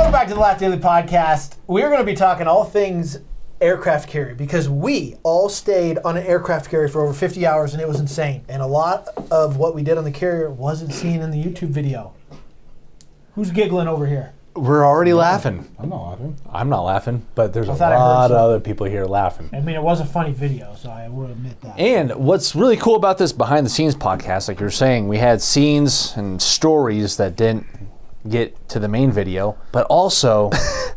Welcome back to the Laugh Daily Podcast. We're going to be talking all things aircraft carrier because we all stayed on an aircraft carrier for over 50 hours and it was insane. And a lot of what we did on the carrier wasn't seen in the YouTube video. Who's giggling over here? We're already laughing. I'm not laughing. I'm not laughing, but there's a lot of other people here laughing. I mean, it was a funny video, so I will admit that. And what's really cool about this behind the scenes podcast, like you're saying, we had scenes and stories that didn't get to the main video, but also I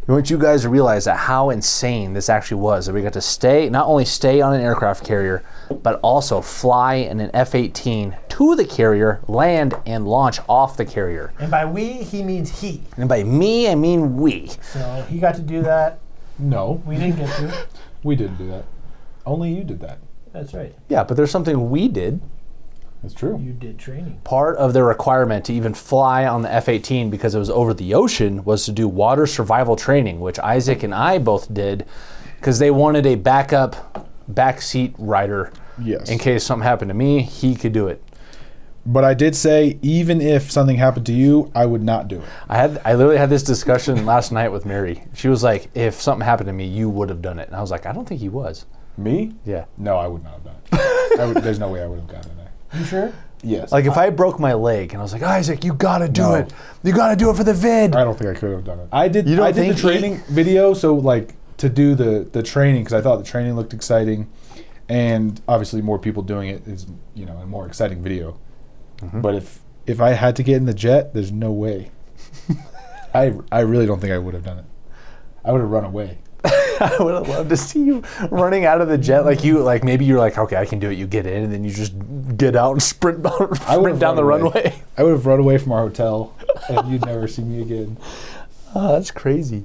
want you guys to realize that how insane this actually was, that we got to not only stay on an aircraft carrier, but also fly in an F-18 to the carrier, land, and launch off the carrier. And by we, he means he. And by me, I mean we. So he got to do that. No. We didn't get to. We didn't do that. Only you did that. That's right. Yeah, but there's something we did. That's true. You did training. Part of the requirement to even fly on the F-18 because it was over the ocean was to do water survival training, which Isaac and I both did because they wanted a backseat rider. Yes. In case something happened to me, he could do it. But I did say, even if something happened to you, I would not do it. I literally had this discussion last night with Mary. She was like, if something happened to me, you would have done it. And I was like, I don't think he was. Me? Yeah. No, I would not have done it. There's no way I would have gotten there. You sure? Yes. Like if I broke my leg and I was like, Isaac, you gotta do No. it. You gotta do it for the vid. I don't think I could have done it. I did You don't the think training video, so like to do the training, because I thought the training looked exciting. And obviously more people doing it is, a more exciting video. Mm-hmm. But if I had to get in the jet, there's no way. I really don't think I would have done it. I would have run away. I would have loved to see you running out of the jet. Maybe you're like, okay, I can do it. You get in, and then you just get out and sprint down the runway. I would have run away from our hotel, and you'd never see me again. Oh, that's crazy.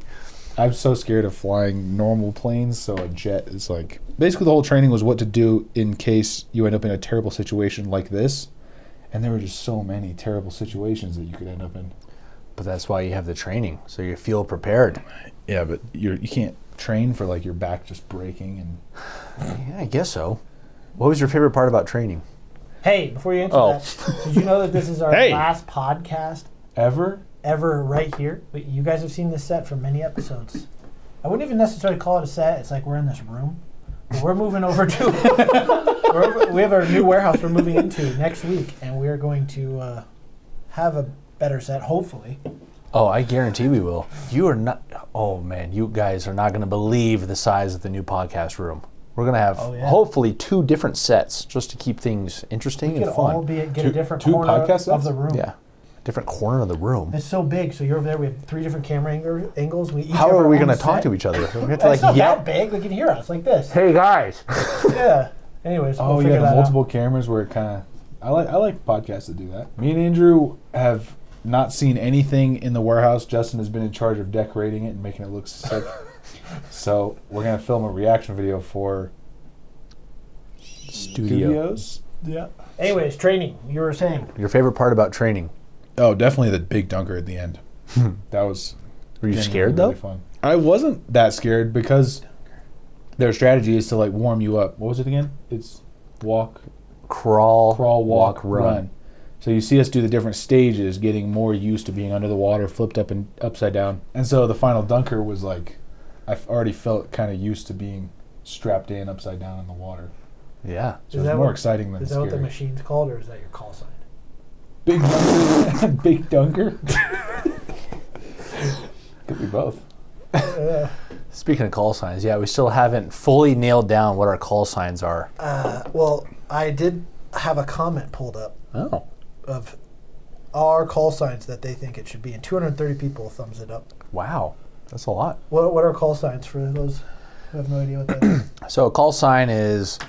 I'm so scared of flying normal planes, so a jet is like... Basically, the whole training was what to do in case you end up in a terrible situation like this. And there were just so many terrible situations that you could end up in. But that's why you have the training, so you feel prepared. Yeah, but you can't train for like your back just breaking and... Yeah, I guess so. What was your favorite part about training? Hey, before you answer that, did you know that this is our last podcast Ever right here? But you guys have seen this set for many episodes. I wouldn't even necessarily call it a set. It's like we're in this room. But we're moving over to... we have our new warehouse we're moving into next week, and we're going to have a better set, hopefully. Oh, I guarantee we will. You are not... Oh, man, you guys are not going to believe the size of the new podcast room. We're going to have, hopefully, 2 different sets just to keep things interesting and fun. We could all get a different two corner podcast of sets? the room. Yeah. Different corner of the room. It's so big, so you're over there. We have 3 different camera angles. How are we going to talk to each other? We have to it's not that big. They can hear us like this. Hey, guys. Yeah. Anyways, Oh, we'll yeah, the multiple out. cameras where it kind of... I like podcasts that do that. Me and Andrew have not seen anything in the warehouse. Justin has been in charge of decorating it and making it look sick. So we're going to film a reaction video for... Studios? Yeah. Anyways, training. You were saying. Your favorite part about training? Oh, definitely the big dunker at the end. That was... Were you scared, though? Really fun. I wasn't that scared because their strategy is to, like, warm you up. What was it again? It's crawl, walk, run. So you see us do the different stages, getting more used to being under the water, flipped up and upside down. And so the final dunker was like, I already felt kind of used to being strapped in upside down in the water. Yeah. So it was more exciting than scary. Is that what the machine's called, or is that your call sign? Big dunker. Big dunker. Could be both. Speaking of call signs, we still haven't fully nailed down what our call signs are. Well, I did have a comment pulled up of our call signs that they think it should be, and 230 people thumbs it up. Wow, that's a lot. What are call signs for those who have no idea what that is? So a call sign is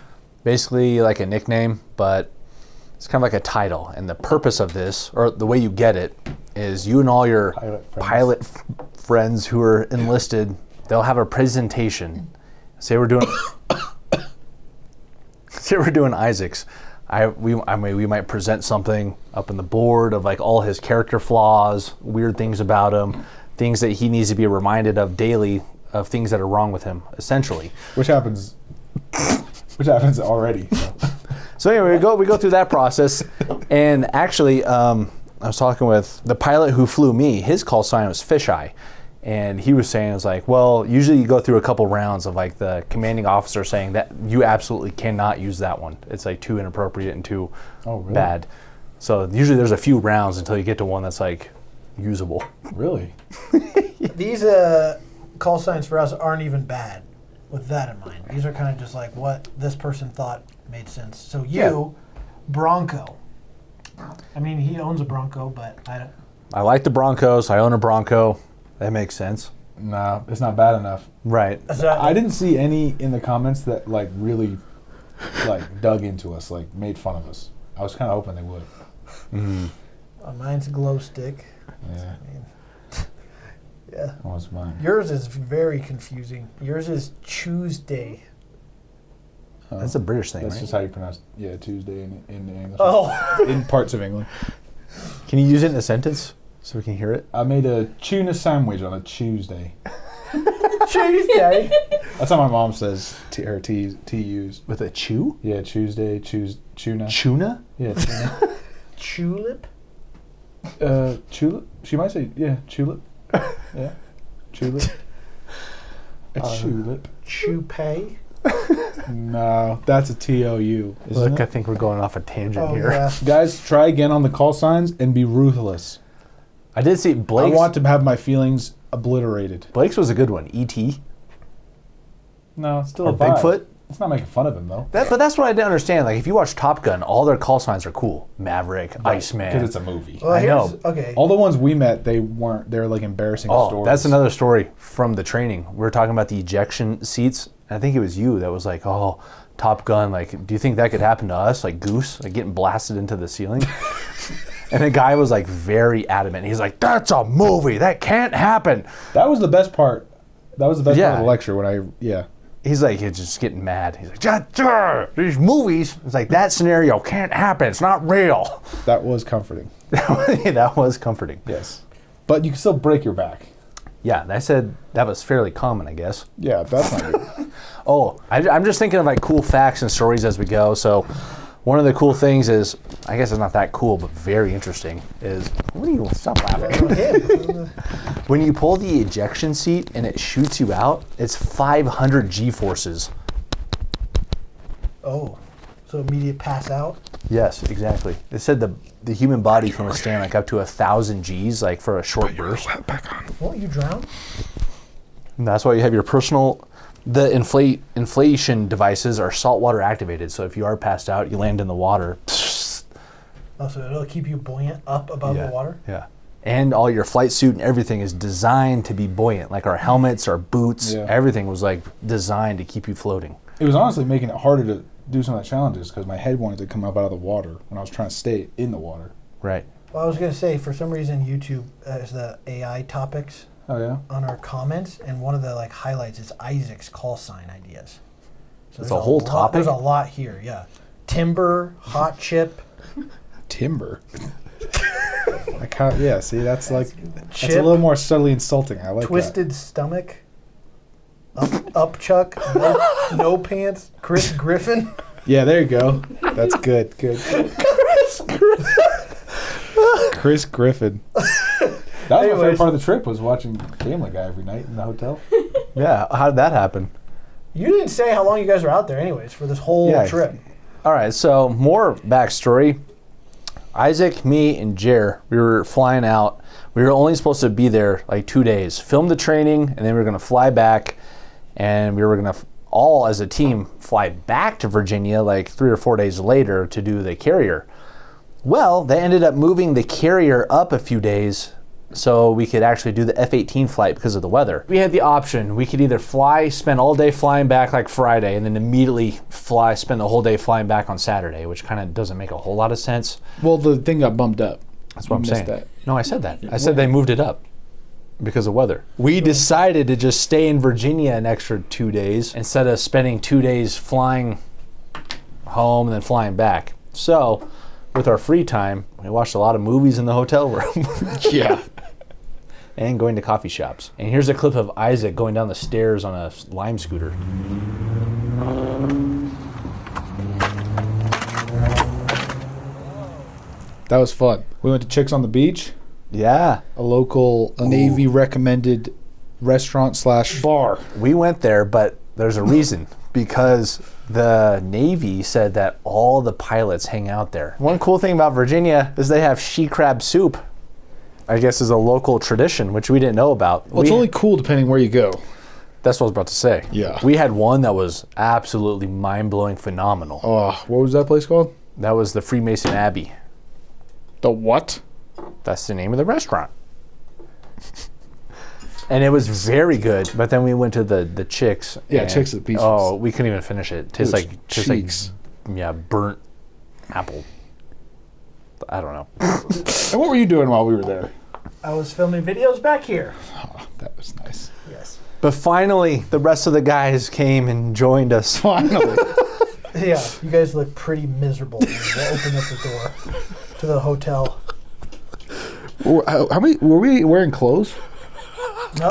basically like a nickname, but it's kind of like a title. And the purpose of this, or the way you get it, is you and all your pilot friends who are enlisted, they'll have a presentation. Say we're doing Isaac's. We might present something up on the board of like all his character flaws, weird things about him, things that he needs to be reminded of daily, of things that are wrong with him, essentially. Which happens already. So anyway, we go through that process, and actually, I was talking with the pilot who flew me. His call sign was fisheye. And he was saying, it's like, well, usually you go through a couple rounds of like the commanding officer saying that you absolutely cannot use that one. It's like too inappropriate and too bad. So usually there's a few rounds until you get to one that's like usable. Really? These call signs for us aren't even bad with that in mind. These are kind of just like what this person thought made sense. So Bronco. I mean, he owns a Bronco, but I like the Broncos. I own a Bronco. That makes sense. Nah, it's not bad enough. Right. I didn't see any in the comments that like really like dug into us, like made fun of us. I was kind of hoping they would. Mine's glow stick. Yeah. I mean, yeah. What was mine? Yours is very confusing. Yours is Tuesday. That's a British thing, That's right? just how you pronounce Tuesday in English. Oh. In parts of England. Can you use it in a sentence so we can hear it? I made a tuna sandwich on a Tuesday. Tuesday. That's how my mom says her TUs. With a chew? Yeah, Tuesday, tuna. Tuna? Yeah, tuna. Tulip. Tulip. She might say, yeah, tulip. Yeah, tulip. A tulip. Chupay. No, that's a TOU. Look, I think we're going off a tangent here. Yeah. Guys, try again on the call signs and be ruthless. I did see Blake's. I want to have my feelings obliterated. Blake's was a good one. E.T. No, it's still Or a vibe. Bigfoot. It's not making fun of him though. But that's what I didn't understand. Like, if you watch Top Gun, all their call signs are cool. Maverick, Iceman. Because it's a movie. Well, I know. Okay. All the ones we met, they weren't. They're like embarrassing stories. That's another story from the training. We were talking about the ejection seats. I think it was you that was like, oh, Top Gun, like, do you think that could happen to us? Like Goose, like getting blasted into the ceiling? And the guy was like very adamant. He's like, that's a movie. That can't happen. That was the best part. That was the best part of the lecture He's like, he's just getting mad. He's like, these movies, it's like, that scenario can't happen. It's not real. That was comforting. That was comforting. Yes. But you can still break your back. Yeah, I said that was fairly common, I guess. Yeah, that's not good. Oh, I'm just thinking of like cool facts and stories as we go. So one of the cool things is, I guess it's not that cool, but very interesting, is, what are you, stop laughing. When you pull the ejection seat and it shoots you out, it's 500 G-forces. Oh, so immediate pass out? Yes, exactly. It said the human body can withstand like up to 1,000 Gs, like for a short burst. Back on. Won't you drown? And that's why you have your personal, the inflation devices are saltwater activated. So if you are passed out, you land in the water. Oh, so it'll keep you buoyant up above the water? Yeah. And all your flight suit and everything is designed to be buoyant. Like our helmets, our boots, everything was like designed to keep you floating. It was honestly making it harder to do some of the challenges because my head wanted to come up out of the water when I was trying to stay in the water. Right. Well, I was going to say, for some reason, YouTube has the AI topics Oh, yeah? on our comments, and one of the like highlights is Isaac's call sign ideas. So It's there's a whole lot, topic? There's a lot here, yeah. Timber, hot chip, Timber. I can't, yeah, see, that's like, that's a chip, little more subtly insulting. I like twisted stomach, up chuck, no pants, Chris Griffin. that. Yeah, there you go. That's good, good. Chris Griffin. That was my favorite part of the trip, was watching Family Guy every night in the hotel. Yeah. How did that happen? You didn't say how long you guys were out there anyways for this whole trip. All right. So more backstory. Isaac, me, and Jer, we were flying out. We were only supposed to be there like 2 days. Film the training, and then we were going to fly back. And we were going to all, as a team, fly back to Virginia like 3 or 4 days later to do the carrier. Well, they ended up moving the carrier up a few days so we could actually do the F-18 flight because of the weather. We had the option. We could either fly, spend all day flying back like Friday, and then immediately fly, spend the whole day flying back on Saturday, which kind of doesn't make a whole lot of sense. Well, the thing got bumped up. That's what I'm saying. That. No, I said that. I said they moved it up because of weather. We decided to just stay in Virginia an extra 2 days instead of spending 2 days flying home and then flying back. So, with our free time, we watched a lot of movies in the hotel room. Yeah. And going to coffee shops. And here's a clip of Isaac going down the stairs on a Lime scooter. That was fun. We went to Chicks on the Beach, Yeah. a local Navy recommended restaurant / bar. We went there, but there's a reason. Because the Navy said that all the pilots hang out there. One cool thing about Virginia is they have she crab soup. I guess is a local tradition, which we didn't know about. Well, it's only cool depending where you go. That's what I was about to say. Yeah. We had one that was absolutely mind-blowing phenomenal. Oh, what was that place called? That was the Freemason Abbey. The what? That's the name of the restaurant. And it was very good, but then we went to the Chicks. Yeah, and- Chicks at the Beach. Oh, we couldn't even finish it. Tastes was like cheeks. yeah, burnt apple. I don't know. And what were you doing while we were there? I was filming videos back here. Oh, that was nice. Yes. But finally, the rest of the guys came and joined us. Finally. Yeah, you guys look pretty miserable when you open up the door to the hotel. How many were we wearing clothes? No.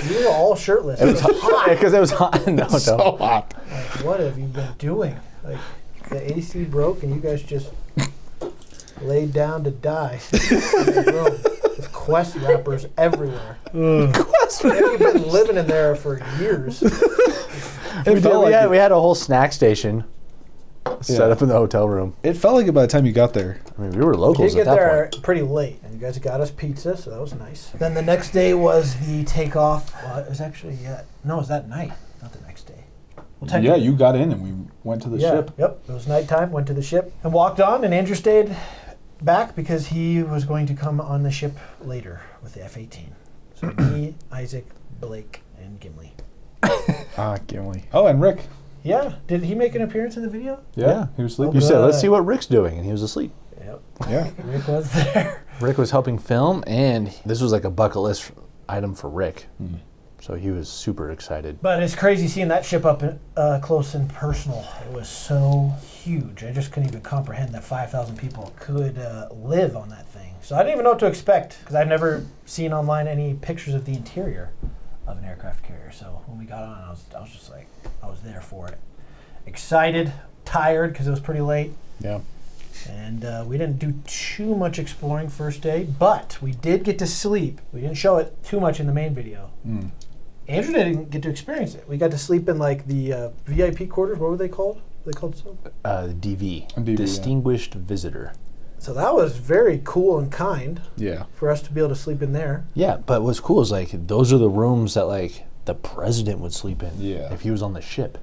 You were all shirtless. It was hot. Because it was hot. No, So hot. Like, what have you been doing? Like, the AC broke and you guys just laid down to die in the room with Quest wrappers everywhere. Quest Maybe you've been living in there for years. We had a whole snack station set up in the hotel room. It felt like it by the time you got there. I mean, we were We locals did at get that there point. pretty late, and you guys got us pizza, so that was nice. Then the next day was the takeoff. Well, it was actually, no, it was that night, not the next day. Well, Yeah, technically- you got in and we went to the ship. Yep, it was nighttime, went to the ship, and walked on, and Andrew stayed back because he was going to come on the ship later with the F-18. So me, Isaac, Blake, and Gimli. Gimli. Oh, and Rick. Yeah, did he make an appearance in the video? Yeah, he was sleeping. You said, let's Good. see what Rick's doing, and he was asleep. Yep, Yeah. Rick was there. Rick was helping film, and this was like a bucket list item for Rick. Hmm. So he was super excited. But it's crazy seeing that ship up close and personal. It was so huge. I just couldn't even comprehend that 5,000 people could live on that thing. So I didn't even know what to expect because I've never seen online any pictures of the interior of an aircraft carrier. So when we got on, I was just like, I was there for it. Excited, tired because it was pretty late. Yeah. And we didn't do too much exploring first day, but we did get to sleep. We didn't show it too much in the main video. Mm. Andrew didn't get to experience it. We got to sleep in like the VIP quarters. What were they called? Were they called so? DV, DV, Distinguished Visitor. So that was very cool and kind Yeah. for us to be able to sleep in there. Yeah, but what's cool is like those are the rooms that like the president would sleep in Yeah. if he was on the ship.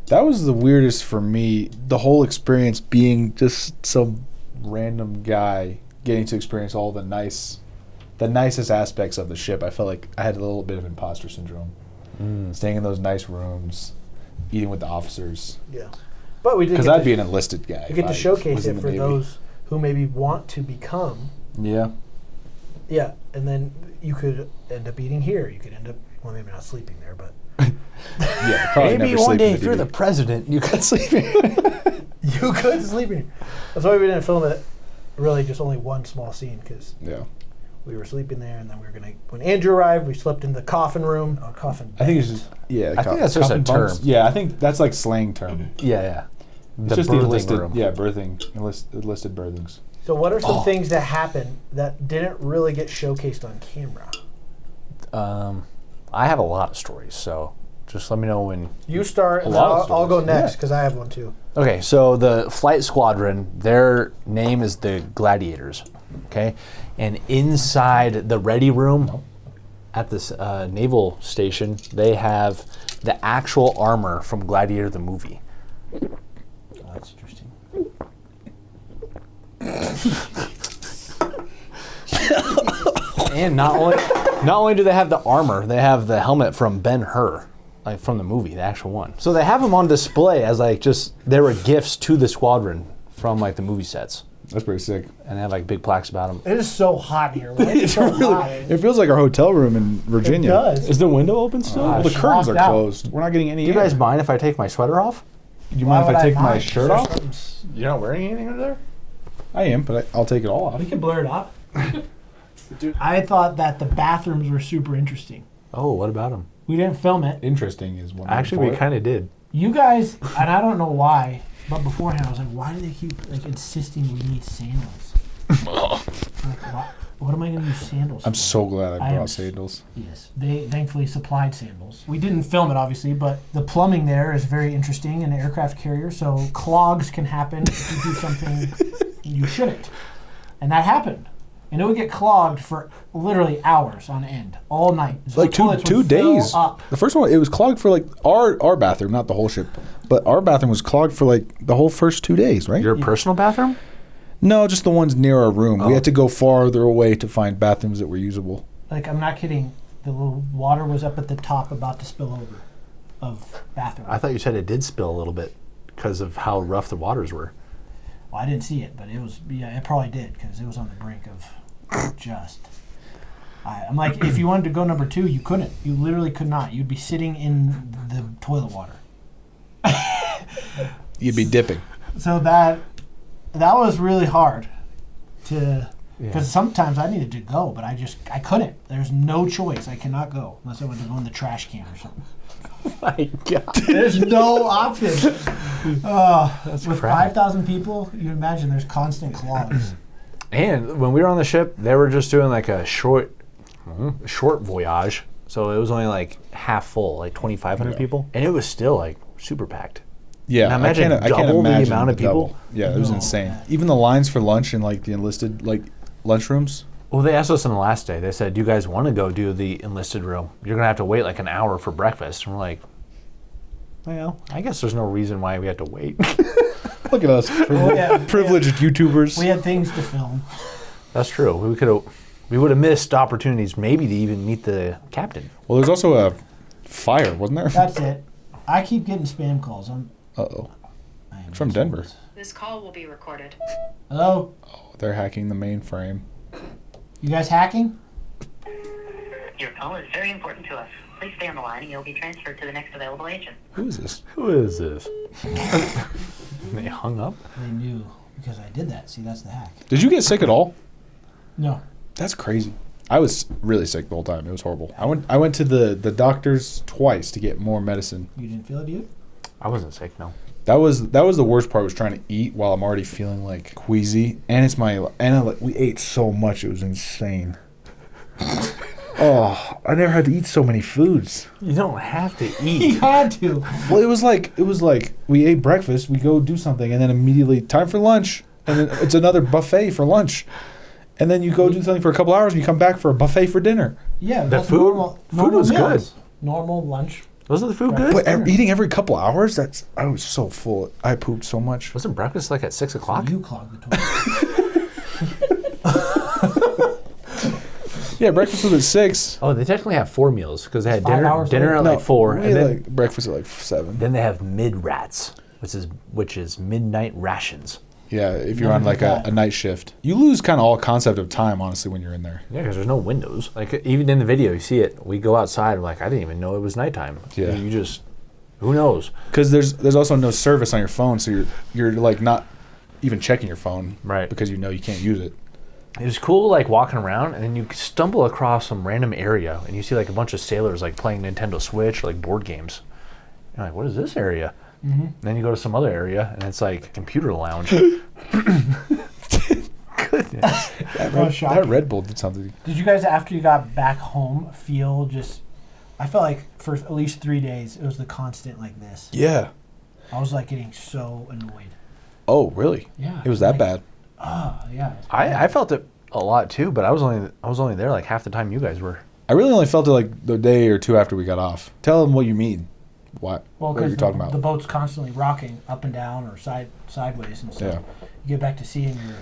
That was the weirdest for me. The whole experience being just some random guy getting to experience all the nicest aspects of the ship. I felt like I had a little bit of imposter syndrome. Staying in those nice rooms, eating with the officers. Yeah. But we did Because get I'd to, be an enlisted guy. we if get to I showcase was in it the for Navy. those who maybe want to become. Yeah. Yeah. And then you could end up eating here. You could end up, well, maybe not sleeping there, but Yeah. Probably Maybe never one sleep in day if you're the DV. president, you could sleep in. you could sleep in here. That's why we didn't film it. Really, just only one small scene because Yeah. we were sleeping there, and then we were gonna. When Andrew arrived, we slept in the coffin room. Or coffin. I think it's bed. just yeah. I think that's just a coffin bunks. term. Yeah, I think that's like slang term. Yeah. It's just the birthing enlisted, room. enlisted birthings. So, what are some Oh. things that happened that didn't really get showcased on camera? I have a lot of stories, so just let me know when. You start, and lot of I'll go stories. next Yeah. because I have one too. Okay, so the flight squadron, their name is the Gladiators. Okay, and inside the ready room at this naval station, they have the actual armor from Gladiator the movie. Oh, that's interesting. And not only do they have the armor, they have the helmet from Ben-Hur, like from the movie, the actual one. So they have them on display as like just they were gifts to the squadron from like the movie sets, That's pretty sick. and they have like big plaques about them. It is so hot here. Why is it so hot? It feels like our hotel room in Virginia. It does. Is the window open still? Well, the Just curtains are walked out. closed. We're not getting any Do you air. guys mind if I take my sweater off? Do you Why mind if would I take my mind? shirt There's off? something You're not wearing anything under there? I am, but I'll take it all off. We can blur it up. I thought that the bathrooms were super interesting. Oh, what about them? We didn't film it. Interesting is one. Actually, we kind of did. You guys, and I don't know why, but beforehand I was like, why do they keep like insisting we need sandals? What am I going to use sandals I'm for? so glad I am brought s- sandals. Yes, they thankfully supplied sandals. We didn't film it, obviously, but the plumbing there is very interesting in an aircraft carrier, so clogs can happen if you do something you shouldn't. And that happened. And it would get clogged for literally hours on end, all night. So Like the toilets two would fill days. up. The first one, it was clogged for like our bathroom, not the whole ship, but our bathroom was clogged for like the whole first 2 days, right? Your personal bathroom? No, just the ones near our room. Oh. We had to go farther away to find bathrooms that were usable. Like, I'm not kidding. The little water was up at the top about to spill over of bathroom. I thought you said it did spill a little bit because of how rough the waters were. Well, I didn't see it, but it was, yeah, it probably did because it was on the brink of just. I'm like, if you wanted to go number 2, you couldn't. You literally could not. You'd be sitting in the toilet water. You'd be dipping. So that was really hard to, because sometimes I needed to go, but I couldn't. There's no choice. I cannot go unless I went to go in the trash can or something. My God. There's no option. With crap. 5,000 people, you imagine there's constant clogs. And when we were on the ship, they were just doing like a short voyage. So it was only like half full, like 2,500 people. And it was still like super packed. Yeah, Now imagine I can't double the imagine amount of people. double. Yeah, it was No. insane. Even the lines for lunch in like the enlisted like lunchrooms. Well, they asked us on the last day. They said, "Do you guys want to go do the enlisted room? You're gonna have to wait like an hour for breakfast." And we're like, "Well, I guess there's no reason why we had to wait." Look at us, privileged YouTubers. We had things to film. That's true. We would have missed opportunities, maybe to even meet the captain. Well, there's also a fire, wasn't there? That's it. I keep getting spam calls. Uh-oh. I am From so- Denver. This call will be recorded. Hello? Oh, they're hacking the mainframe. You guys hacking? Your call is very important to us. Please stay on the line and you'll be transferred to the next available agent. Who is this? Who is this? They hung up. They knew because I did that. See, that's the hack. Did you get sick at all? No. That's crazy. I was really sick the whole time. It was horrible. I went to the doctors twice to get more medicine. You didn't feel it, dude? I wasn't sick, no. That was the worst part, was trying to eat while I'm already feeling like queasy. And it's we ate so much, it was insane. Oh, I never had to eat so many foods. You don't have to He eat. had to. Well, it was like we ate breakfast, we go do something, and then immediately time for lunch, and then it's another buffet for lunch. And then you go do something for a couple hours and you come back for a buffet for dinner. Yeah, The that's food- normal. food normal was meals. good. Normal lunch. Wasn't the food Breakfast. good? But eating every couple hours, I was so full. I pooped so much. Wasn't breakfast like at 6 o'clock? You clogged the toilet. Yeah, breakfast was at 6. Oh, they technically have 4 meals because they had 5 hours dinner at later? like 4, we and had, then like breakfast at like 7. then they have mid-rats, which is midnight rations. Yeah, if you're Never on did like that. a night shift, you lose kind of all concept of time, honestly, when you're in there. Yeah, because there's no windows. Like even in the video, you see it. We go outside. We're like, I didn't even know it was nighttime. Yeah. You just, who knows? Because there's also no service on your phone, so you're like not even checking your phone, Right. Because you know you can't use it. It was cool, like walking around, and then you stumble across some random area, and you see like a bunch of sailors like playing Nintendo Switch or like board games. You're like, what is this area? Mm-hmm. Then you go to some other area, and it's like computer lounge. Goodness. That Red Bull did something. Did you guys, after you got back home, feel just... I felt like for at least 3 days, it was the constant like this. Yeah. I was like getting so annoyed. Oh, really? Yeah. It was that like, bad. Yeah. I felt it a lot too, but I was only there like half the time you guys were. I really only felt it like the day or two after we got off. Tell them what you mean. What? Well, What are you because talking the about? boat's constantly rocking up and down or sideways and stuff. Yeah. You get back to seeing your...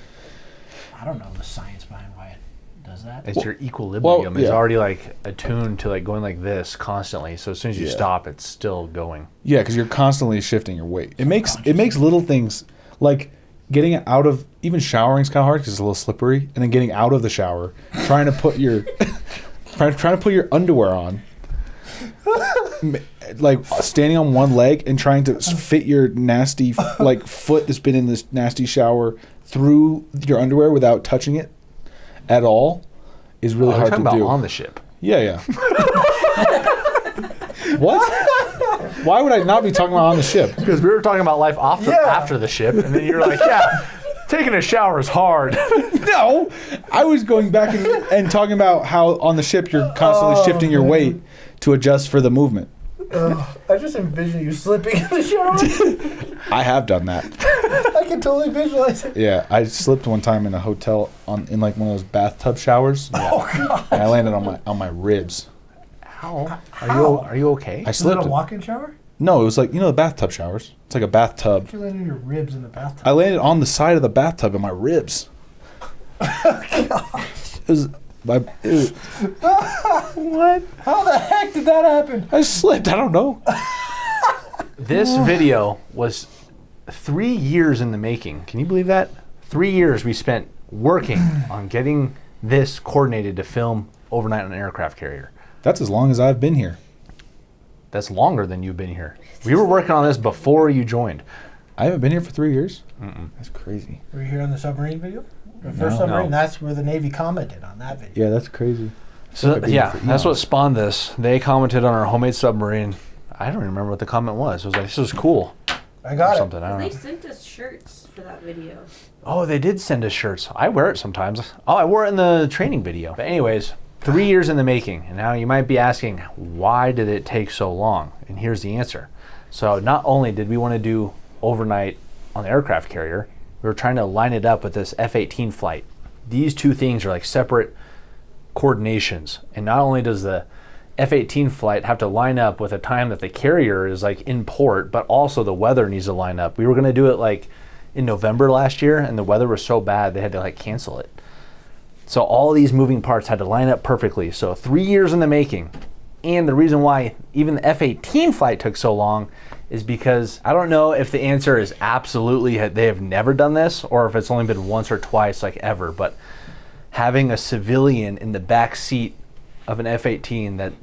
I don't know the science behind why it does that. It's your equilibrium. It's yeah. already like attuned to like going like this constantly. So as soon as you Yeah. stop, it's still going. Yeah, because you're constantly shifting your weight. It makes little things like getting out of, even showering is kind of hard because it's a little slippery, and then getting out of the shower, trying to put your trying to put your underwear on, like standing on one leg and trying to fit your nasty like foot that's been in this nasty shower through your underwear without touching it at all is really You're hard talking to about do. on the ship. Yeah. What? Why would I not be talking about on the ship? Because we were talking about life after the ship, and then you're like, yeah, Taking a shower is hard. No, I was going back and talking about how on the ship you're constantly shifting your weight to adjust for the movement. I just envision you slipping in the shower. I have done that. I can totally visualize it. Yeah, I slipped one time in a hotel in like one of those bathtub showers. Oh God! And I landed on my ribs. How? How? Are you okay? I Was it slipped. a walk-in shower? No, it was like, the bathtub showers. It's like a bathtub. You landed your ribs in the bathtub. I landed on the side of the bathtub in my ribs. It was What? How the heck did that happen? I slipped. I don't know. This video was 3 years in the making. Can you believe that? 3 years we spent working on getting this coordinated to film overnight on an aircraft carrier. That's as long as I've been here. That's longer than you've been here. We were working on this before you joined. I haven't been here for 3 years. That's crazy. Were you here on the submarine video? The first No. submarine? That's where the Navy commented on that video. Yeah, that's crazy. So I've been yeah, here for that's what eons. spawned this. They commented on our homemade submarine. I don't even remember what the comment was. It was like, this is cool. I Or got it. something. I don't They know. sent us shirts for that video. Oh, they did send us shirts. I wear it sometimes. Oh, I wore it in the training video. But anyways, 3 years in the making. And now you might be asking, why did it take so long? And here's the answer. So not only did we want to do overnight on the aircraft carrier, we were trying to line it up with this F-18 flight. These two things are like separate coordinations. And not only does the F-18 flight have to line up with a time that the carrier is like in port, but also the weather needs to line up. We were going to do it like in November last year, and the weather was so bad they had to like cancel it. So all these moving parts had to line up perfectly. So 3 years in the making. And the reason why even the F-18 flight took so long is because I don't know if the answer is absolutely they have never done this or if it's only been once or twice like ever, but having a civilian in the back seat of an F-18 that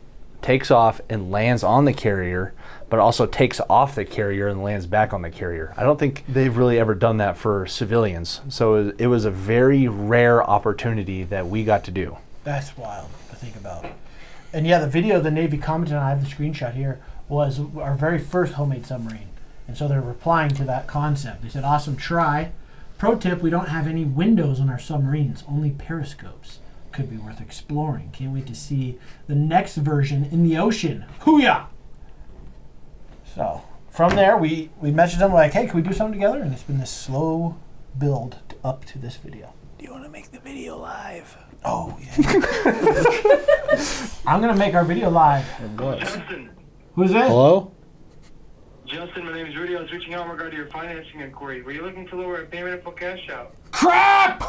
takes off and lands on the carrier, but also takes off the carrier and lands back on the carrier. I don't think they've really ever done that for civilians. So it was a very rare opportunity that we got to do. That's wild to think about. And yeah, the video the Navy commented on, I have the screenshot here, was our very first homemade submarine. And so they're replying to that concept. They said, awesome try. Pro tip, we don't have any windows on our submarines, only periscopes. Could be worth exploring. Can't wait to see the next version in the ocean. Hoo-yah! So from there, we messaged them like, hey, can we do something together? And it's been this slow build up to this video. Do you want to make the video live? Oh, yeah. I'm going to make our video live. Justin, Who's this? Hello? Justin, my name is Rudy. I was reaching out in regard to your financing inquiry. Were you looking to lower a payment and put cash out? Crap!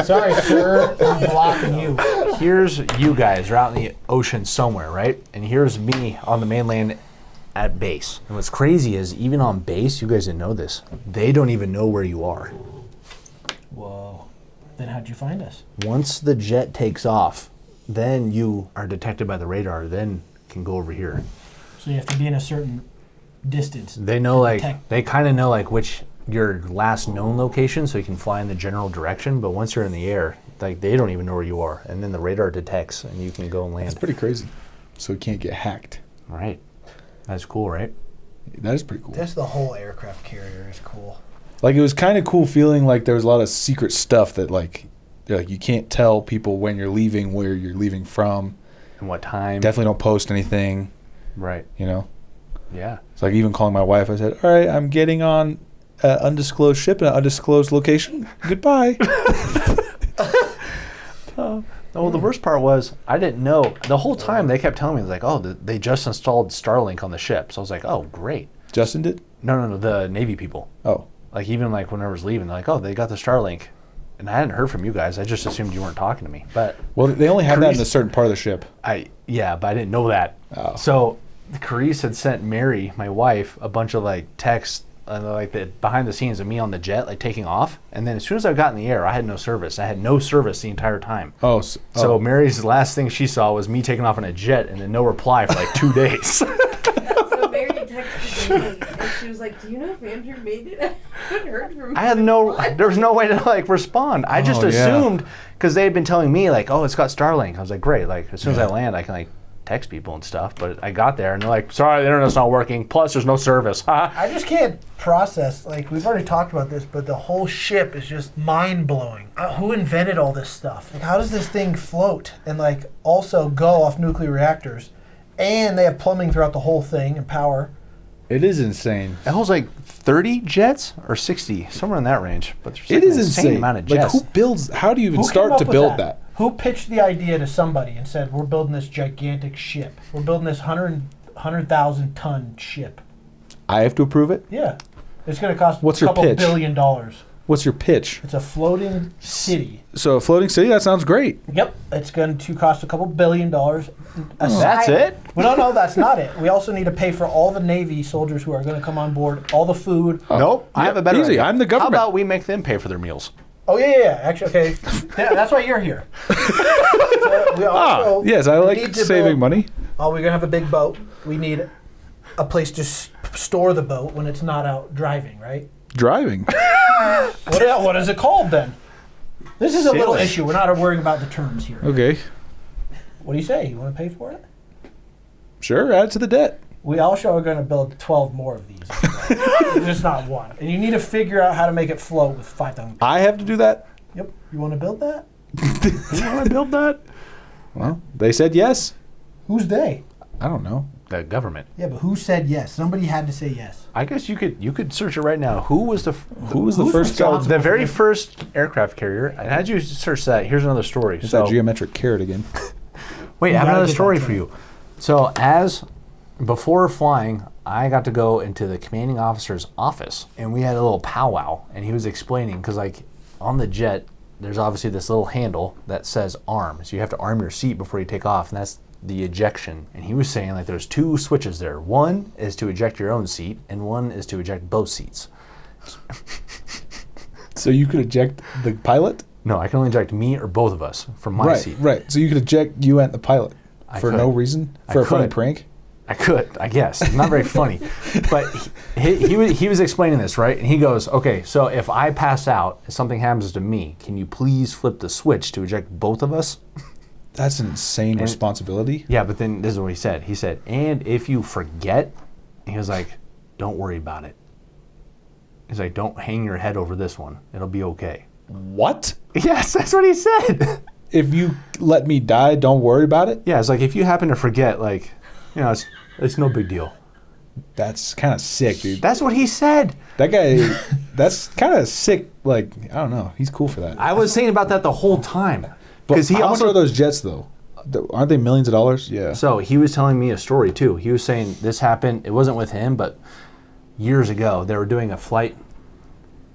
Sorry, sir. I'm blocking you. Here's you guys are out in the ocean somewhere, right? And here's me on the mainland at base. And what's crazy is even on base, you guys didn't know this, they don't even know where you are. Whoa. Then how'd you find us? Once the jet takes off, then you are detected by the radar, then can go over here. So you have to be in a certain distance. They know like, detect. they kind of know like which your last known location so you can fly in the general direction, but once you're in the air, like they don't even know where you are. And then the radar detects and you can go and land. That's pretty crazy. So we can't get hacked. All right. That's cool, right? That is pretty cool. That's the whole aircraft carrier is cool. Like, it was kind of cool feeling like there was a lot of secret stuff that like you can't tell people when you're leaving, where you're leaving from. And what time? Definitely don't post anything, Right. you know? Yeah. It's like even calling my wife, I said, all right, I'm getting on an undisclosed ship in an undisclosed location. Goodbye. Oh, the worst part was I didn't know. The whole time they kept telling me, like, oh, they just installed Starlink on the ship. So I was like, oh, great. Justin did? No, the Navy people. Oh. Like, even like when I was leaving, they're like, oh, they got the Starlink. And I hadn't heard from you guys. I just assumed you weren't talking to me. But Well, they only had that in Carice- a certain part of the ship. but I didn't know that. Oh. So Carice had sent Mary, my wife, a bunch of like texts, like the behind the scenes of me on the jet, like taking off. And then as soon as I got in the air, I had no service. I had no service the entire time. Oh. So Mary's last thing she saw was me taking off on a jet and then no reply for like 2 days. So Mary texted me and she was like, do you know if Andrew made it? I haven't heard from him. I had there was no way to like respond. I just Oh, yeah. assumed because they had been telling me like, oh, it's got Starlink. I was like, great. Like as soon as I land, I can like text people and stuff. But I got there and they're like, sorry, the internet's not working. Plus, there's no service. I just can't process, like, we've already talked about this, but the whole ship is just mind-blowing. Who invented all this stuff? Like, how does this thing float and, like, also go off nuclear reactors? And they have plumbing throughout the whole thing and power. It is insane. It holds like 30 jets or 60, somewhere in that range. But there's like It is an insane insane. amount of Like, jets. who builds? How do you even Who came start up to with build that? Who pitched the idea to somebody and said, we're building this gigantic ship. We're building this 100,000 ton ship. I have to approve it. Yeah. It's going to cost What's a your couple pitch? $billion. What's your pitch? It's a floating city. So a floating city. That sounds great. Yep. It's going to cost a couple $1 billion. That's it? Well, no, that's not it. We also need to pay for all the Navy soldiers who are going to come on board, all the food. Nope. I have a better easy. idea. I'm the government. How about we make them pay for their meals? Oh, yeah. Actually, okay. Yeah, that's why you're here. So we also Yes, I need like to saving build- money. Oh, we're going to have a big boat. We need a place to store the boat when it's not out driving, right? Driving. What is it called then? This is a little Sailing. issue. We're not worrying about the terms here. Okay. What do you say? You want to pay for it? Sure. Add it to the debt. We also are going to build 12 more of these. Just not one. And you need to figure out how to make it float with 5,000 people. I have to do that. Yep. You want to build that? You want to build that? Well, they said yes. Who's they? I don't know. The government. Yeah, but who said yes? Somebody had to say yes. I guess you could search it right now. Who was the Who's who's first guy? responsible? The very first aircraft carrier. And how'd you search that? Here's another story. It's So that geometric carrot again. wait, I have gotta another get story that for you. So before flying, I got to go into the commanding officer's office, and we had a little powwow, and he was explaining, because like on the jet, there's obviously this little handle that says arm, so you have to arm your seat before you take off, and that's the ejection. And he was saying like there's two switches there. One is to eject your own seat, and one is to eject both seats. So you could eject the pilot? No, I can only eject me or both of us from my seat. Right. So you could eject you and the pilot for could. no reason? I For a funny could. prank? I could, I guess. Not very funny. But he was explaining this, right? And he goes, okay, so if I pass out, if something happens to me, can you please flip the switch to eject both of us? That's an insane responsibility. Yeah, but then this is what he said. He said, and if you forget, he was like, don't worry about it. He's like, don't hang your head over this one. It'll be okay. What? Yes, that's what he said. If you let me die, don't worry about it? Yeah, it's like if you happen to forget, like, you know, it's no big deal. That's kind of sick, dude. That's what he said. That guy, that's kind of sick. Like, I don't know. He's cool for that. I was thinking about that the whole time. But Because he how also much are those jets, though? Aren't they millions of dollars? Yeah. So he was telling me a story too. He was saying this happened. It wasn't with him, but years ago they were doing a flight,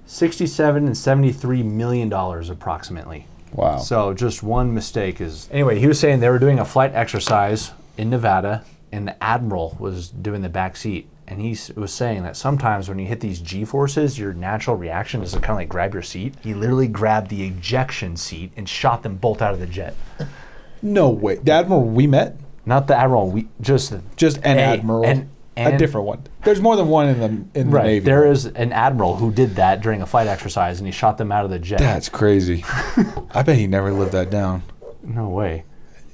$67 and $73 million approximately. Wow. So just one mistake is. Anyway, he was saying they were doing a flight exercise in Nevada, and the admiral was doing the back seat. And he was saying that sometimes when you hit these G-forces, your natural reaction is to kind of like grab your seat. He literally grabbed the ejection seat and shot them both out of the jet. No way. The admiral we met? Not the admiral, just an admiral. A different one. There's more than one in the right. Navy. There is an admiral who did that during a flight exercise, and he shot them out of the jet. That's crazy. I bet he never lived that down. No way.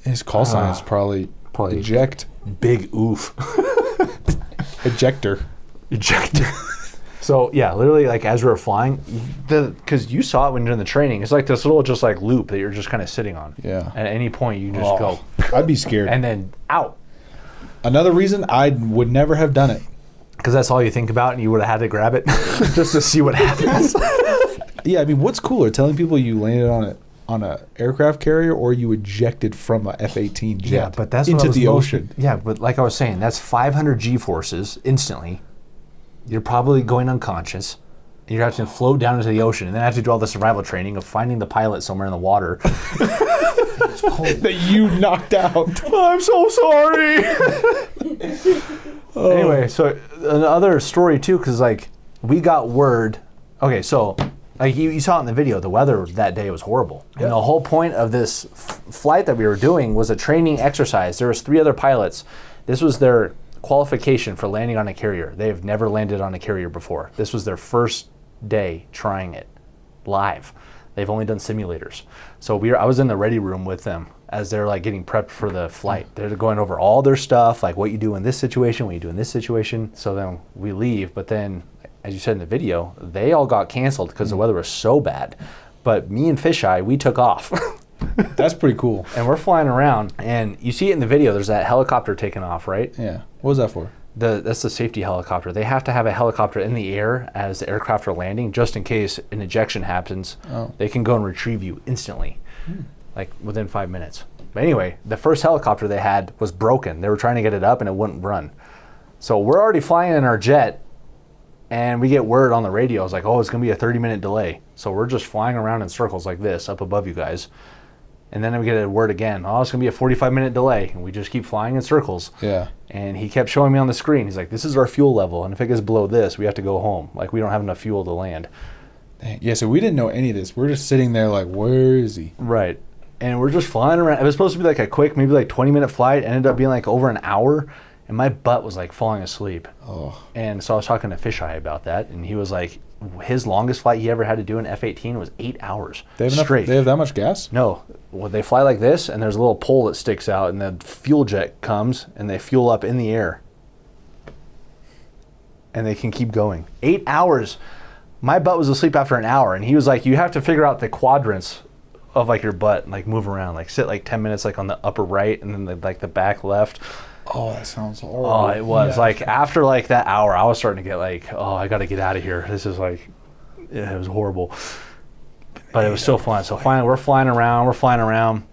His call sign is probably eject. Big oof. Ejector. Ejector. So yeah, literally, like as we were flying, because you saw it when you're in the training, it's like this little just like loop that you're just kind of sitting on. Yeah. At any point, you just go, I'd be scared. and then out. Another reason I would never have done it. Because that's all you think about, and you would have had to grab it just to see what happens. Yeah, I mean, what's cooler, telling people you landed on a aircraft carrier or you ejected from a F-18 jet Yeah, but that's into what I was the most- ocean? Yeah, but like I was saying, that's 500 G-forces instantly. You're probably going unconscious. You're having to float down into the ocean, and then have to do all the survival training of finding the pilot somewhere in the water. That you knocked out. I'm so sorry. Anyway, so another story too, because like we got word. Okay, so like you saw it in the video, the weather that day was horrible, and the whole point of this flight that we were doing was a training exercise. There was 3 other pilots. This was their qualification for landing on a carrier. They have never landed on a carrier before. This was their first day trying it live. They've only done simulators. So I was in the ready room with them as they're like getting prepped for the flight. They're going over all their stuff, like what you do in this situation, what you do in this situation. So then we leave, but then, as you said in the video, they all got canceled because the weather was so bad. But me and Fisheye, we took off. That's pretty cool. And we're flying around, and you see it in the video. There's that helicopter taking off, right? Yeah. What was that for? That's the safety helicopter. They have to have a helicopter in the air as the aircraft are landing, just in case an ejection happens. Oh. They can go and retrieve you instantly, like within 5 minutes. But anyway, the first helicopter they had was broken. They were trying to get it up, and it wouldn't run. So we're already flying in our jet, and we get word on the radio. It's like, oh, it's going to be a 30-minute delay. So we're just flying around in circles like this up above you guys. And then we get a word again, oh, it's going to be a 45-minute delay. And we just keep flying in circles. Yeah. And he kept showing me on the screen. He's like, this is our fuel level. And if it gets below this, we have to go home. Like, we don't have enough fuel to land. Dang. Yeah, so we didn't know any of this. We're just sitting there like, where is he? Right. And we're just flying around. It was supposed to be like a quick, maybe like 20-minute flight. It ended up being like over an hour. And my butt was like falling asleep. Oh. And so I was talking to Fisheye about that. And he was like, his longest flight he ever had to do in F-18 was 8 hours straight. They have that much gas? No. Well, they fly like this, and there's a little pole that sticks out, and the fuel jet comes, and they fuel up in the air. And they can keep going. 8 hours. My butt was asleep after an hour, and he was like, you have to figure out the quadrants of like your butt, and like move around, like sit like 10 minutes like on the upper right, and then like the back left. Oh, that sounds horrible. Oh, it was like after like that hour, I was starting to get like, oh, I got to get out of here. This is like, yeah, it was horrible. But it was still fun. So finally, we're flying around.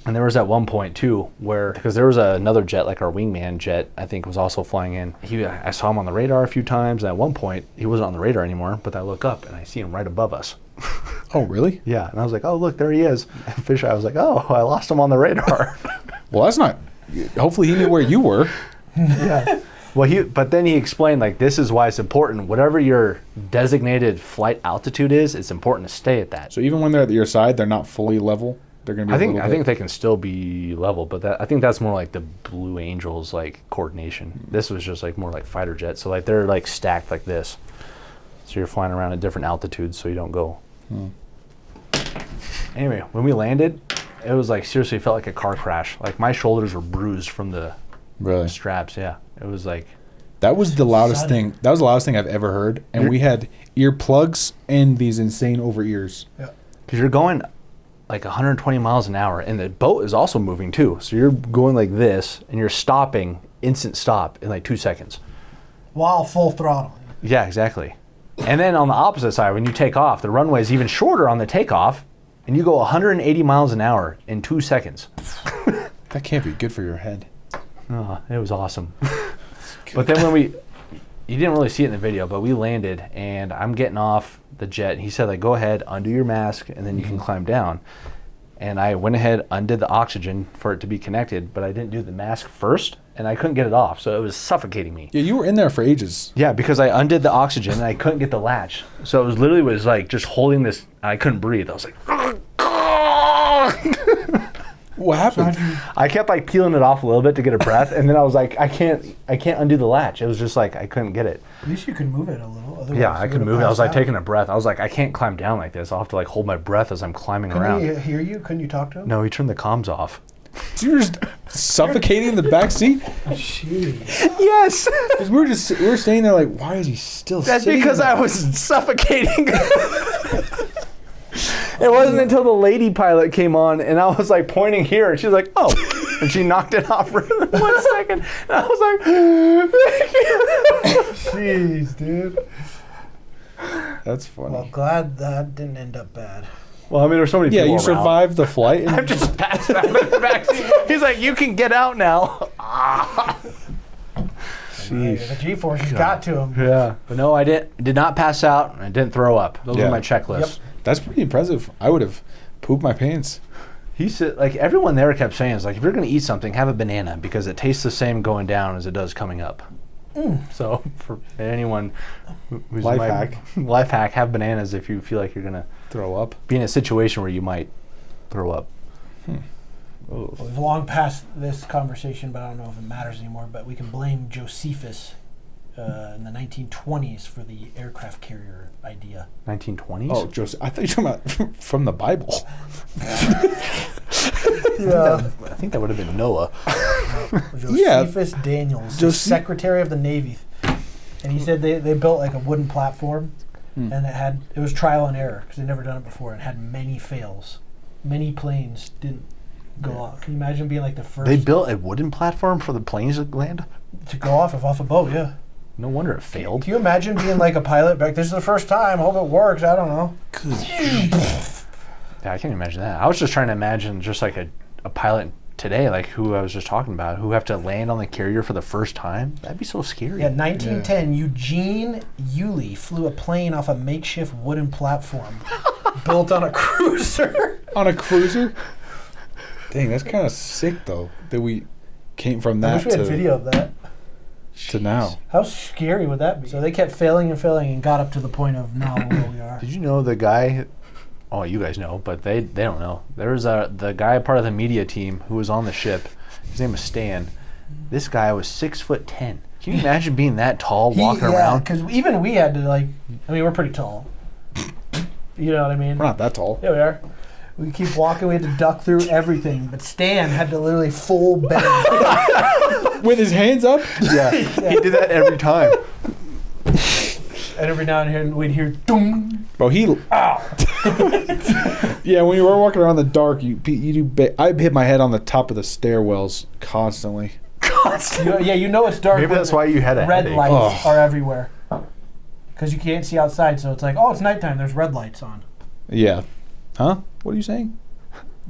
And there was at one point too, where, because there was another jet, like our wingman jet, I think was also flying in. I saw him on the radar a few times. And at one point, he wasn't on the radar anymore, but I look up and I see him right above us. Oh, really? Yeah. And I was like, oh, look, there he is. And Fisheye was like, oh, I lost him on the radar. Well, that's not... Hopefully he knew where you were. Yeah. Well, but then he explained, like, this is why it's important. Whatever your designated flight altitude is, it's important to stay at that. So even when they're at your side, they're not fully level? They're going to be I think they can still be level, but I think that's more like the Blue Angels, like, coordination. This was just, like, more like fighter jets. So, like, they're, like, stacked like this. So you're flying around at different altitudes so you don't go. Anyway, when we landed, it was, like, seriously felt like a car crash. Like, my shoulders were bruised from the straps, yeah. It was like... That was the loudest thing. That was the loudest thing I've ever heard. And we had earplugs and these insane over ears. Yeah. Because you're going like 120 miles an hour, and the boat is also moving too. So you're going like this, and you're stopping, instant stop in like 2 seconds. While full throttle. Yeah, exactly. And then on the opposite side, when you take off, the runway is even shorter on the takeoff, and you go 180 miles an hour in 2 seconds. That can't be good for your head. Oh, it was awesome. But then when you didn't really see it in the video, but we landed, and I'm getting off the jet, and he said, like, go ahead, undo your mask, and then you can climb down. And I went ahead, undid the oxygen for it to be connected, but I didn't do the mask first, and I couldn't get it off, so it was suffocating me. Yeah, you were in there for ages. Yeah, because I undid the oxygen, and I couldn't get the latch. So it was literally like just holding this, and I couldn't breathe. I was like... What happened? I kept like peeling it off a little bit to get a breath, and then I was like, I can't undo the latch. It was just like I couldn't get it. At least you could move it a little. Otherwise Yeah, I you could would've move it. I was like passed out. taking a breath. I was like, I can't climb down like this. I'll have to like hold my breath as I'm climbing Couldn't around. he hear you? Couldn't you talk to him? No, he turned the comms off. So you were just suffocating in the back seat? Jeez. Yes. Because we were staying there like, why is he still That's sitting because there? I was suffocating. It wasn't until the lady pilot came on, and I was like pointing here, and she was like, "Oh," and she knocked it off for 1 second. And I was like, Jeez, dude. That's funny. Well, glad that didn't end up bad. Well, I mean, there's so many Yeah, people you around. survived the flight. And I'm just passed out in the back seat. He's like, "You can get out now." Jeez. The G-forces got to him. Yeah, but no, I did not pass out, and I didn't throw up. Those Yeah. were my checklists. Yep. That's pretty impressive. I would have pooped my pants. He said, like, everyone there kept saying, it's like, if you're going to eat something, have a banana, because it tastes the same going down as it does coming up. So for anyone who's Life hack. life hack, have bananas if you feel like you're going to Throw up. be in a situation where you might throw up. Well, we've long passed this conversation, but I don't know if it matters anymore. But we can blame Josephus in the 1920s for the aircraft carrier idea. 1920s? Oh, Joseph. I thought you were talking about from the Bible. Yeah. I think that would have been Noah. Josephus Daniels, the Jose- Secretary of the Navy. And he said they built like a wooden platform, and it was trial and error because they'd never done it before. It had many fails. Many planes didn't go off. Can you imagine being like the first They built a wooden platform for the planes to land? to go off a boat? Yeah. No wonder it failed. Can you imagine being like a pilot back? This is the first time. Hope it works. I don't know. Yeah, I can't imagine that. I was just trying to imagine just like a pilot today, like who I was just talking about, who have to land on the carrier for the first time. That'd be so scary. Yeah, 1910, Eugene Yulee flew a plane off a makeshift wooden platform built on a cruiser. On a cruiser? Dang, that's kind of sick though that we came from I that wish we had to, video of that. to now. How scary would that be? So they kept failing and got up to the point of now where we are. Did you know the guy? Oh, you guys know, but they don't know. There was the guy part of the media team who was on the ship. His name was Stan. This guy was 6'10". Can you imagine being that tall walking around? Because even we had to we're pretty tall. You know what I mean? We're not that tall. Yeah, we are. We keep walking. We had to duck through everything. But Stan had to literally full bend. With his hands up? Yeah, he did that every time. And every now and then we'd hear dong. Bro, yeah, when you were walking around in the dark, I hit my head on the top of the stairwells constantly. You know it's dark. Maybe when that's why you had a red headache. lights are everywhere. Because you can't see outside, so it's like, oh, it's nighttime. There's red lights on. Yeah. Huh? What are you saying?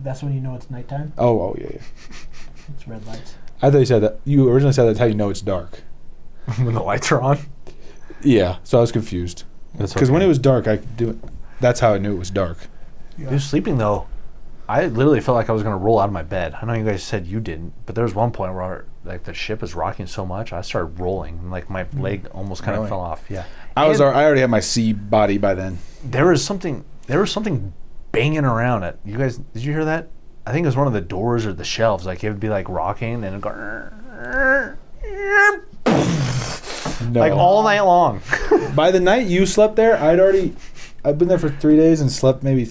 That's when you know it's nighttime. Oh, yeah. It's red lights. I thought you said that. You originally said that's how you know it's dark. When the lights are on. Yeah, so I was confused. Because when it was dark, I could do it. That's how I knew it was dark. He was sleeping though. I literally felt like I was gonna roll out of my bed. I know you guys said you didn't, but there was one point where like the ship was rocking so much, I started rolling, and like my leg almost kind of Really? fell off. Yeah, I already had my C body by then. there was something banging around it. You guys, did you hear that? I think it was one of the doors or the shelves. Like it would be like rocking and it'd go No. like all night long. By the night you slept there, I'd been there for 3 days and slept maybe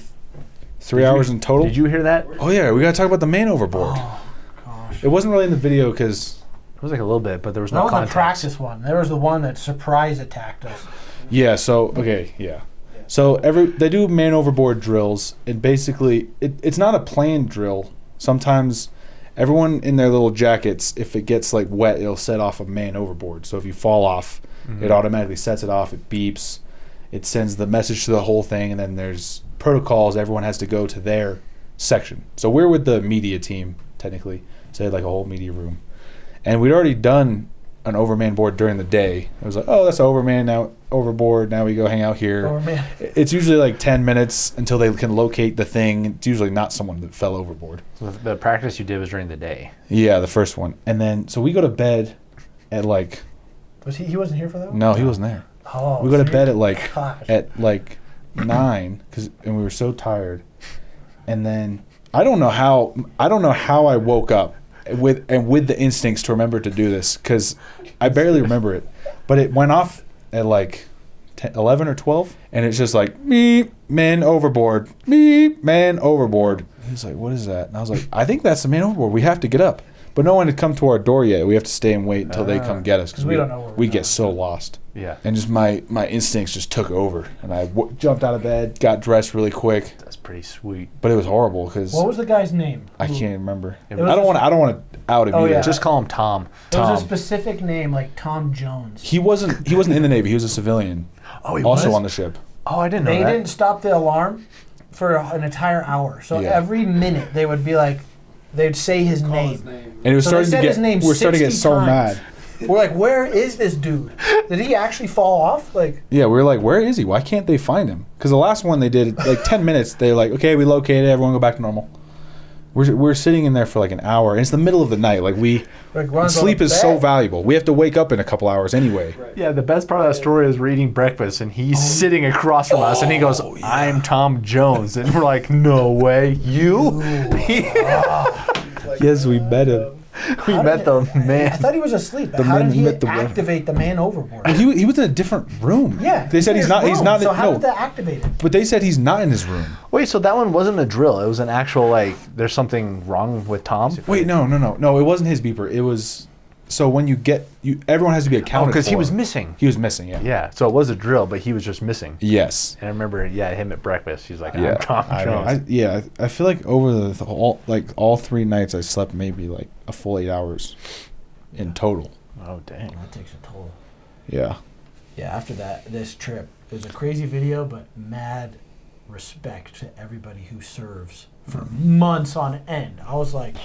3 hours in total. Did you hear that? Oh yeah, we gotta talk about the man overboard. Oh, gosh. It wasn't really in the video because, It was like a little bit, but there was That no was the context. practice one. There was the one that surprise attacked us. yeah. So okay, yeah. So they do man overboard drills, and basically it's not a planned drill. Sometimes everyone in their little jackets, if it gets like wet, it'll set off a man overboard. So if you fall off, it automatically sets it off. It beeps. It sends the message to the whole thing, and then there's protocols. Everyone has to go to their section. So we're with the media team, technically. So they had like a whole media room. And we'd already done an overman board during the day. It was like, oh, that's overman, now overboard. Now we go hang out here. Oh, man. It's usually like 10 minutes until they can locate the thing. It's usually not someone that fell overboard. So the practice you did was during the day. Yeah, the first one. And then, so we go to bed at like, Was he wasn't here for that one? no, he wasn't there. Oh, We go to so bed you're- at like 9 and we were so tired. And then I don't know how I woke up with the instincts to remember to do this, because I barely remember it. But it went off at like 11 or 12, and it's just like, meep, man overboard, meep, man overboard. He's like, what is that? And I was like, I think that's the man overboard. We have to get up. But no one had come to our door yet. We have to stay and wait until they come get us, because we don't know where we we're get going. so lost. Yeah. And just my instincts just took over, and I jumped out of bed, got dressed really quick, That's pretty sweet. but it was horrible because What was the guy's name? I can't remember. I was don't want to out him Oh, either. yeah. Just call him Tom. There was Tom. a specific name, like Tom Jones. He wasn't in the Navy. He was a civilian, Oh, he also was? on the ship. Oh, I didn't know They that. didn't stop the alarm for an entire hour. So Yeah. every minute they would be like, they'd say his name. And it was So they starting to said get. his name We're starting to get 60 so times. mad. We're like, where is this dude? Did he actually fall off? Like, Yeah, we were like, where is he? Why can't they find him? Because the last one they did, like 10 minutes, they're like, okay, we located it, everyone go back to normal. We're sitting in there for like an hour, and it's the middle of the night. Like sleep is so valuable. We have to wake up in a couple hours anyway. Yeah, the best part of that story is we're eating breakfast and he's sitting across from us and he goes, I'm Tom Jones. And we're like, no way, you? Yes, we met him. We met the I man. thought he was asleep. The How man did he met the woman. activate the man overboard? Well, he was in a different room. Yeah. They said in he's his not. He's room. not. So how No. did that activate him? But they said he's not in his room. Wait, so that one wasn't a drill. It was an actual, like, there's something wrong with Tom? Wait, no. It wasn't his beeper. It was... So when you get... everyone has to be accounted for. Because he was missing. He was missing, yeah. Yeah, so it was a drill, but he was just missing. Yes. And I remember, him at breakfast. He's like, Yeah. I'm Tom Jones. I feel like over all 3 nights, I slept maybe like a full 8 hours in total. Oh, dang. That takes a toll. Yeah. Yeah, after this trip, it was a crazy video, but mad respect to everybody who serves for months on end. I was like,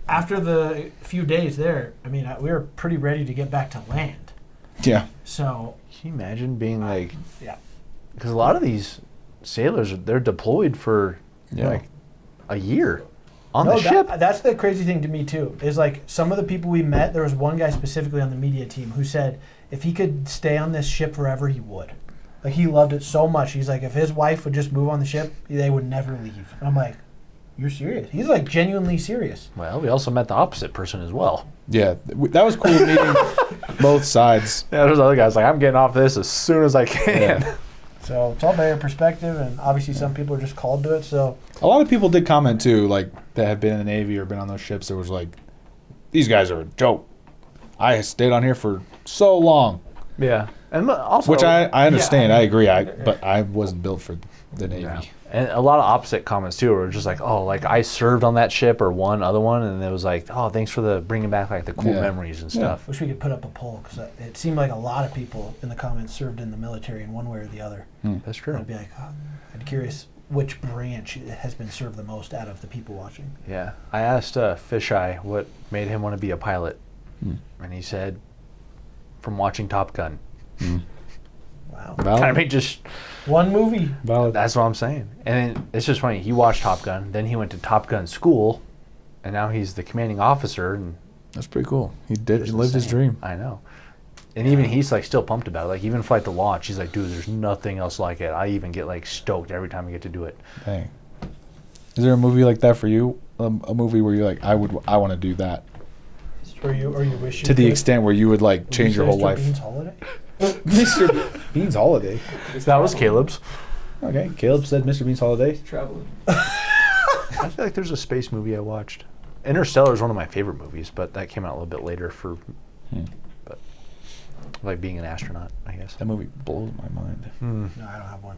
after the few days there, I mean, we were pretty ready to get back to land. Yeah. So, Can you imagine being like... yeah. Because a lot of these sailors, they're deployed for like a year on the ship. That's the crazy thing to me, too, is like some of the people we met, there was one guy specifically on the media team who said if he could stay on this ship forever, he would. Like, he loved it so much. He's like, if his wife would just move on the ship, they would never leave. And I'm like, you're serious? He's like genuinely serious. Well, we also met the opposite person as well. Yeah. That was cool meeting both sides. Yeah, there's other guys like, I'm getting off this as soon as I can. Yeah. So it's all very perspective, and obviously some people are just called to it. So A lot of people did comment, too, like, that have been in the Navy or been on those ships. There was like, these guys are a joke. I stayed on here for so long. Yeah. And also... Which I understand. Yeah, I agree. But I wasn't built for the Navy. Yeah. And a lot of opposite comments too, were just like, oh, like I served on that ship or one other one, and it was like, oh, thanks for the bringing back like the cool memories and stuff. wish we could put up a poll, because it seemed like a lot of people in the comments served in the military in one way or the other. That's true. I'd be like, I'm curious which branch has been served the most out of the people watching. Yeah. I asked Fisheye what made him want to be a pilot, and he said, from watching Top Gun. Wow. Valid. Kind of just... One movie. Valid. That's what I'm saying. And then it's just funny. He watched Top Gun, then he went to Top Gun school, and now he's the commanding officer. And That's pretty cool. He lived his insane. dream. I know. And even he's like still pumped about it. Like even Flight to Launch, he's like, dude, there's nothing else like it. I even get like stoked every time I get to do it. Dang. Is there a movie like that for you? A movie where you're like, I want to do that. Or you wish you To the could. extent where you would like change your whole Mr. life. Bean's Holiday? Mr. Bean's Holiday. That was Caleb's. Okay, Caleb said Mr. Bean's Holiday. Traveling. I feel like there's a space movie I watched. Interstellar is one of my favorite movies, but that came out a little bit later for, but like being an astronaut, I guess. That movie blows my mind. No, I don't have one.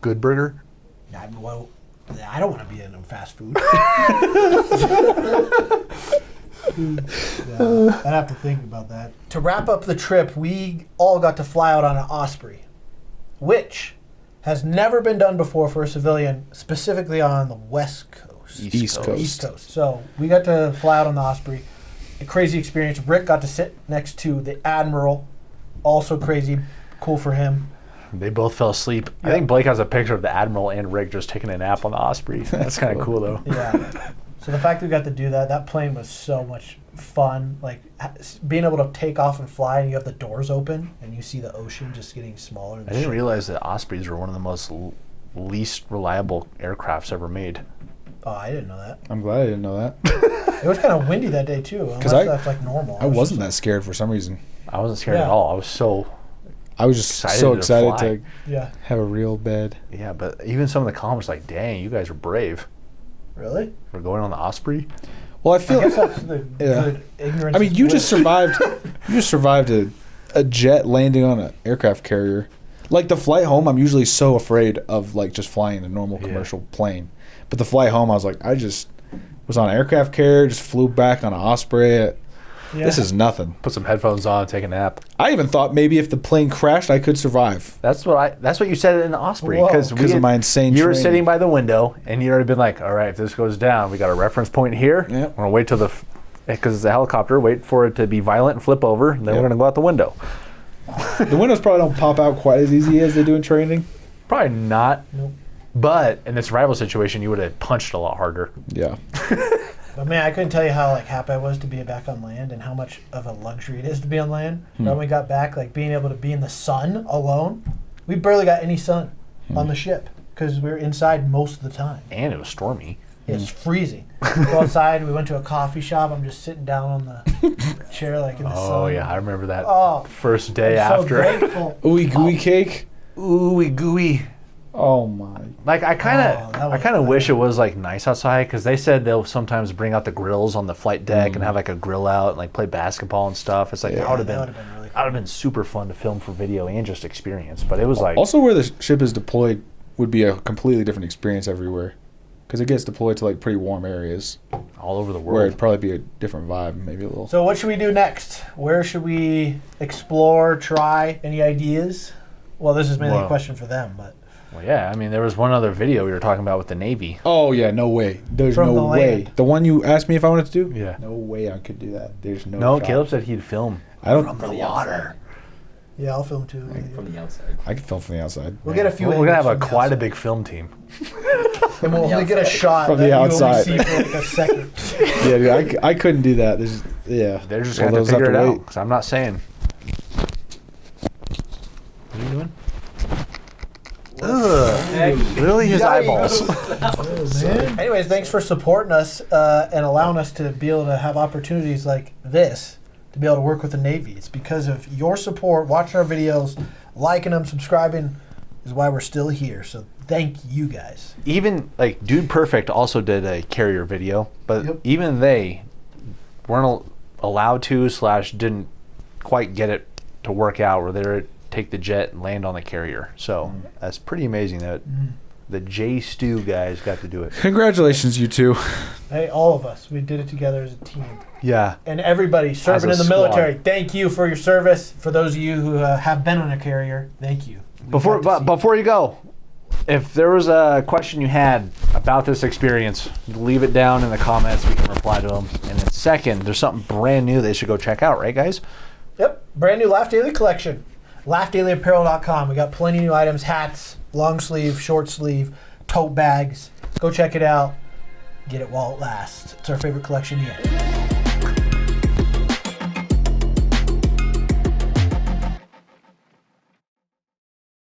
Good Burger. Well, I don't want to be in fast food. Yeah, I'd have to think about that. To wrap up the trip, we all got to fly out on an Osprey, which has never been done before for a civilian, specifically on the West Coast. East Coast. East Coast. So we got to fly out on the Osprey. A crazy experience. Rick got to sit next to the Admiral. Also crazy. Cool for him. They both fell asleep. I think Blake has a picture of the Admiral and Rick just taking a nap on the Osprey. That's kind of cool, though. Yeah. So the fact that we got to do that plane was so much fun. Like being able to take off and fly, and you have the doors open, and you see the ocean just getting smaller. I didn't realize that Ospreys were one of the most least reliable aircrafts ever made. Oh, I didn't know that. I'm glad I didn't know that. It was kind of windy that day too. Unless that's like normal. I wasn't that scared for some reason. I wasn't scared at Yeah. all. I was so Excited to Yeah. have a real bed. yeah. But even some of the comments like, "Dang, you guys are brave Really? for going on the Osprey." Well, I I feel. guess that's the Yeah. good ignorance. I mean, is you bliss. just survived. You just survived a jet landing on an aircraft carrier. Like the flight home, I'm usually so afraid of like just flying a normal commercial plane. But the flight home, I was like, I just was on an aircraft carrier, just flew back on an Osprey. Yeah. This is nothing. Put some headphones on, take a nap. I even thought maybe if the plane crashed, I could survive. That's what you said in the Osprey Whoa. because Because of my insane You were training. sitting by the window and you already been like, all right, if this goes down, we got a reference point here. Yep. We're gonna wait till because it's a helicopter. Wait for it to be violent and flip over. And then Yep. we're gonna go out the window. The windows probably don't pop out quite as easy as they do in training. Probably not. Nope. But in the survival situation, you would have punched a lot harder. Yeah. But man, I couldn't tell you how like happy I was to be back on land and how much of a luxury it is to be on land. When we got back, like being able to be in the sun alone, we barely got any sun on the ship because we were inside most of the time. And it was stormy. It's freezing. We go outside. We went to a coffee shop. I'm just sitting down on the chair like in the sun. Oh yeah, I remember that Oh, first day I'm so after. grateful. Ooey gooey cake. Ooey gooey. Oh my. Like I kind Oh, that of, was I kind of bad. wish it was like nice outside because they said they'll sometimes bring out the grills on the flight deck and have like a grill out and like play basketball and stuff. It's like that would have been, that would've been really that would have been super fun to film for video and just experience. But it was like, Also, where the ship is deployed would be a completely different experience everywhere, because it gets deployed to like pretty warm areas all over the where world. it'd probably be a different vibe, maybe a little. So what should we do next? Where should we explore, try? Any ideas? Well, this is mainly a Well- question for them, but Well, yeah, I mean, there was one other video we were talking about with the Navy. Oh yeah, no way. There's From no the way. land. The one you asked me if I wanted to do. Yeah. No way I could do that. There's no. No, shot. Caleb said he'd film. I don't. From the water. yeah, I'll film too. From the outside. I could film from the outside. We'll get a few. We're gonna have angles from the quite a outside. big film team. And we'll only get a shot From that the you outside. only see for like a second. Yeah, dude, I couldn't do that. There's yeah. They're just Well, gonna have those to figure it wait. out. Because I'm not saying. What are you doing? Ugh. Literally his eyeballs. Anyways, thanks for supporting us and allowing us to be able to have opportunities like this to be able to work with the Navy. It's because of your support, watching our videos, liking them, subscribing is why we're still here. So thank you guys. Even like Dude Perfect also did a carrier video, but Yep. even they weren't allowed to / didn't quite get it to work out where they're take the jet and land on the carrier. So that's pretty amazing that the JSTU guys got to do it. Congratulations, you two. Hey, all of us, we did it together as a team. Yeah. And everybody serving a in the squad. military, thank you for your service. For those of you who have been on a carrier, thank you. We got to see- Before you go, if there was a question you had about this experience, leave it down in the comments. We can reply to them. And then second, there's something brand new they should go check out, right, guys? Yep, brand new Laugh Daily collection. LaughDailyApparel.com. We got plenty of new items: hats, long sleeve, short sleeve, tote bags. Go check it out. Get it while it lasts. It's our favorite collection yet.